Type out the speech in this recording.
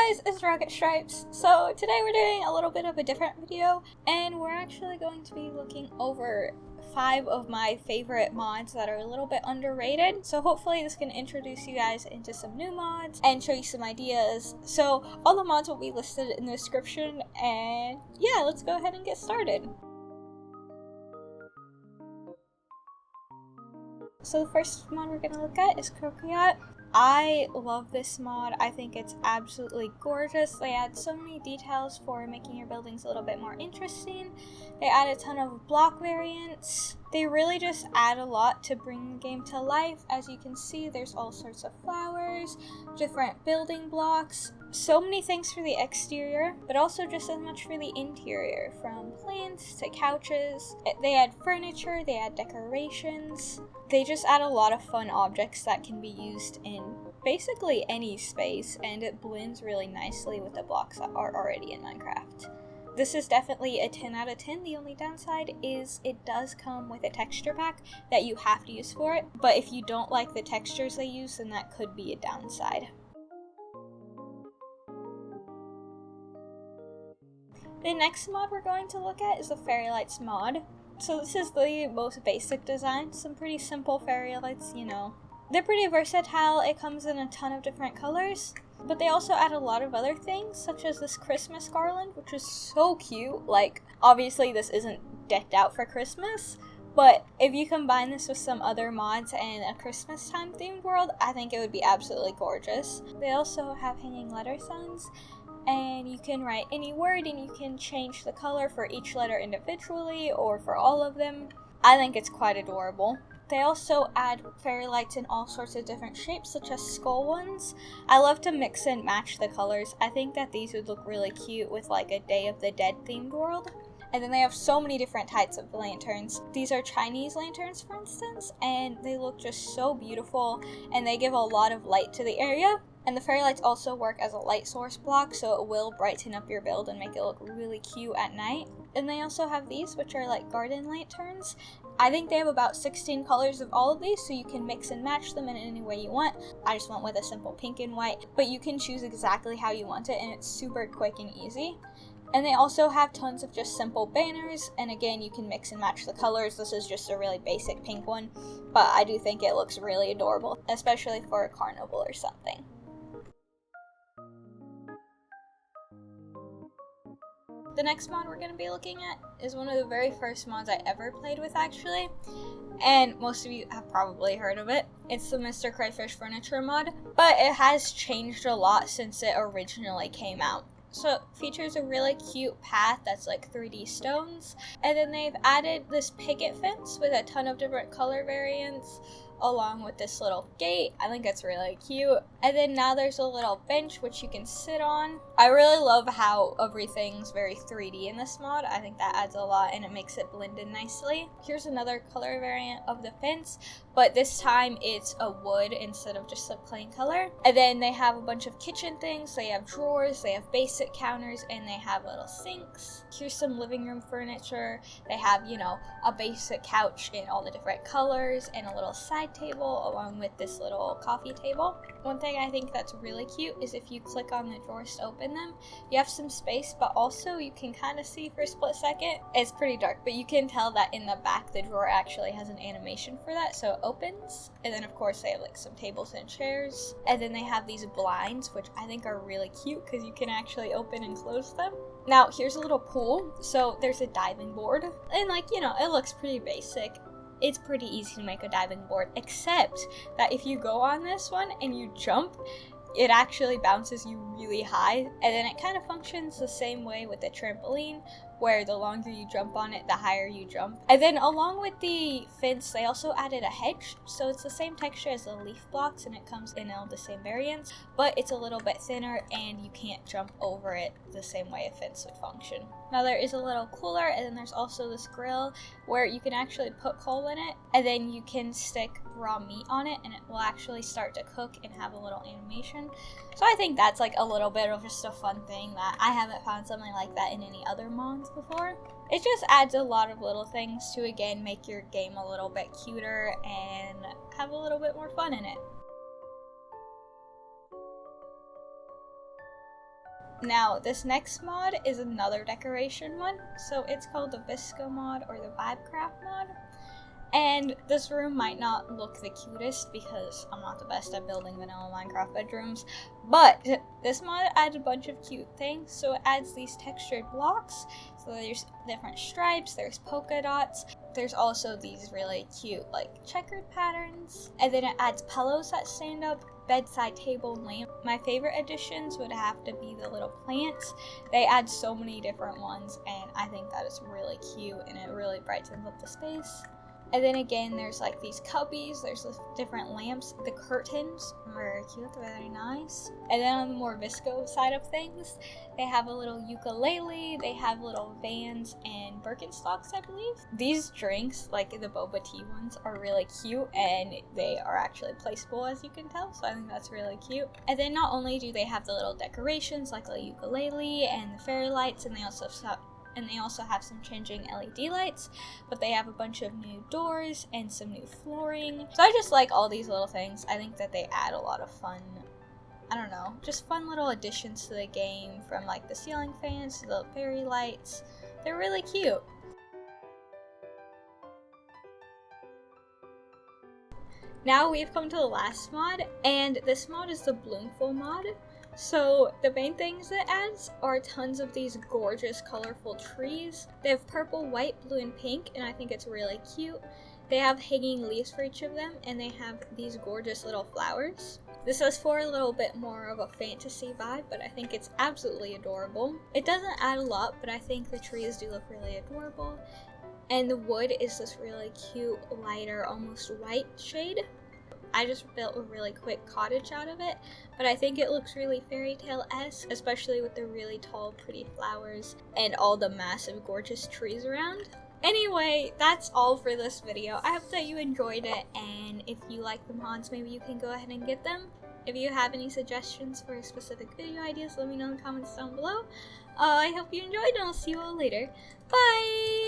Guys, it's Rocket Stripes. So today we're doing a little bit of a different video, and we're actually going to be looking over 5 of my favorite mods that are a little bit underrated. So hopefully this can introduce you guys into some new mods and show you some ideas. So all the mods will be listed in the description, and yeah, let's go ahead and get started. So the first mod we're going to look at is Crocodile. I love this mod. I think it's absolutely gorgeous. They add so many details for making your buildings a little bit more interesting. They add a ton of block variants. They really just add a lot to bring the game to life. As you can see, there's all sorts of flowers, different building blocks, so many things for the exterior, but also just as much for the interior, from plants to couches. They add furniture, they add decorations. They just add a lot of fun objects that can be used in basically any space, and it blends really nicely with the blocks that are already in Minecraft. This is definitely a 10 out of 10. The only downside is it does come with a texture pack that you have to use for it, but if you don't like the textures they use, then that could be a downside. The next mod we're going to look at is the Fairy Lights mod. So this is the most basic design, some pretty simple fairy lights, you know. They're pretty versatile. It comes in a ton of different colors, but they also add a lot of other things, such as this Christmas garland, which is so cute. Like, obviously this isn't decked out for Christmas, but if you combine this with some other mods and a Christmas time themed world, I think it would be absolutely gorgeous. They also have hanging letter signs, and you can write any word and you can change the color for each letter individually or for all of them. I think it's quite adorable. They also add fairy lights in all sorts of different shapes, such as skull ones. I love to mix and match the colors. I think that these would look really cute with like a Day of the Dead themed world. And then they have so many different types of lanterns. These are Chinese lanterns, for instance, and they look just so beautiful, and they give a lot of light to the area. And the fairy lights also work as a light source block, so it will brighten up your build and make it look really cute at night. And they also have these, which are like garden lanterns. I think they have about 16 colors of all of these, so you can mix and match them in any way you want. I just went with a simple pink and white, but you can choose exactly how you want it, and it's super quick and easy. And they also have tons of just simple banners, and again, you can mix and match the colors. This is just a really basic pink one, but I do think it looks really adorable, especially for a carnival or something. The next mod we're going to be looking at is one of the very first mods I ever played with, actually, and most of you have probably heard of it. It's the Mr. Crayfish Furniture mod, but it has changed a lot since it originally came out. So it features a really cute path that's like 3D stones, and then they've added this picket fence with a ton of different color variants, along with this little gate. I think it's really cute. And then now there's a little bench which you can sit on. I really love how everything's very 3D in this mod. I think that adds a lot and it makes it blend in nicely. Here's another color variant of the fence, but this time it's a wood instead of just a plain color. And then they have a bunch of kitchen things. They have drawers, they have basic counters, and they have little sinks. Here's some living room furniture. They have, you know, a basic couch in all the different colors and a little side table along with this little coffee table. One thing I think that's really cute is if you click on the drawers to open them, you have some space, but also you can kind of see for a split second. It's pretty dark, but you can tell that in the back the drawer actually has an animation for that, so it opens. And then of course they have like some tables and chairs, and then they have these blinds, which I think are really cute because you can actually open and close them. Now here's a little pool, so there's a diving board, and like, you know, it looks pretty basic. It's pretty easy to make a diving board, except that if you go on this one and you jump, it actually bounces you really high, and then it kind of functions the same way with the trampoline, where the longer you jump on it, the higher you jump. And then along with the fence, they also added a hedge, so it's the same texture as the leaf blocks, and it comes in all the same variants, but it's a little bit thinner, and you can't jump over it the same way a fence would function. Now there is a little cooler, and then there's also this grill where you can actually put coal in it, and then you can stick raw meat on it, and it will actually start to cook and have a little animation. So I think that's like a little bit of just a fun thing that I haven't found something like that in any other mods before. It just adds a lot of little things to, again, make your game a little bit cuter and have a little bit more fun in it. Now, this next mod is another decoration one, so it's called the Visco mod or the Vibecraft mod. And this room might not look the cutest because I'm not the best at building vanilla Minecraft bedrooms, but this mod adds a bunch of cute things. So it adds these textured blocks, so there's different stripes, there's polka dots, there's also these really cute like checkered patterns, and then it adds pillows that stand up, bedside table, lamp. My favorite additions would have to be the little plants. They add so many different ones, and I think that is really cute, and it really brightens up the space. And then again, there's like these cubbies, there's different lamps, the curtains are very cute, they're very nice. And then on the more Visco side of things, they have a little ukulele, they have little vans and Birkenstocks, I believe. These drinks, like the boba tea ones, are really cute, and they are actually placeable, as you can tell, so I think that's really cute. And then not only do they have the little decorations like the ukulele and the fairy lights, and they also have some changing LED lights, but they have a bunch of new doors and some new flooring. So I just like all these little things. I think that they add a lot of fun, I don't know, just fun little additions to the game, from like the ceiling fans to the fairy lights. They're really cute. Now we've come to the last mod, and this mod is the Bloomful mod. So the main things it adds are tons of these gorgeous colorful trees. They have purple, white, blue, and pink, and I think it's really cute. They have hanging leaves for each of them, and they have these gorgeous little flowers. This is for a little bit more of a fantasy vibe, but I think it's absolutely adorable. It doesn't add a lot, but I think the trees do look really adorable. And the wood is this really cute, lighter, almost white shade. I just built a really quick cottage out of it, but I think it looks really fairy tale-esque, especially with the really tall, pretty flowers and all the massive, gorgeous trees around. Anyway, that's all for this video. I hope that you enjoyed it, and if you like the mods, maybe you can go ahead and get them. If you have any suggestions for specific video ideas, let me know in the comments down below. I hope you enjoyed, and I'll see you all later. Bye!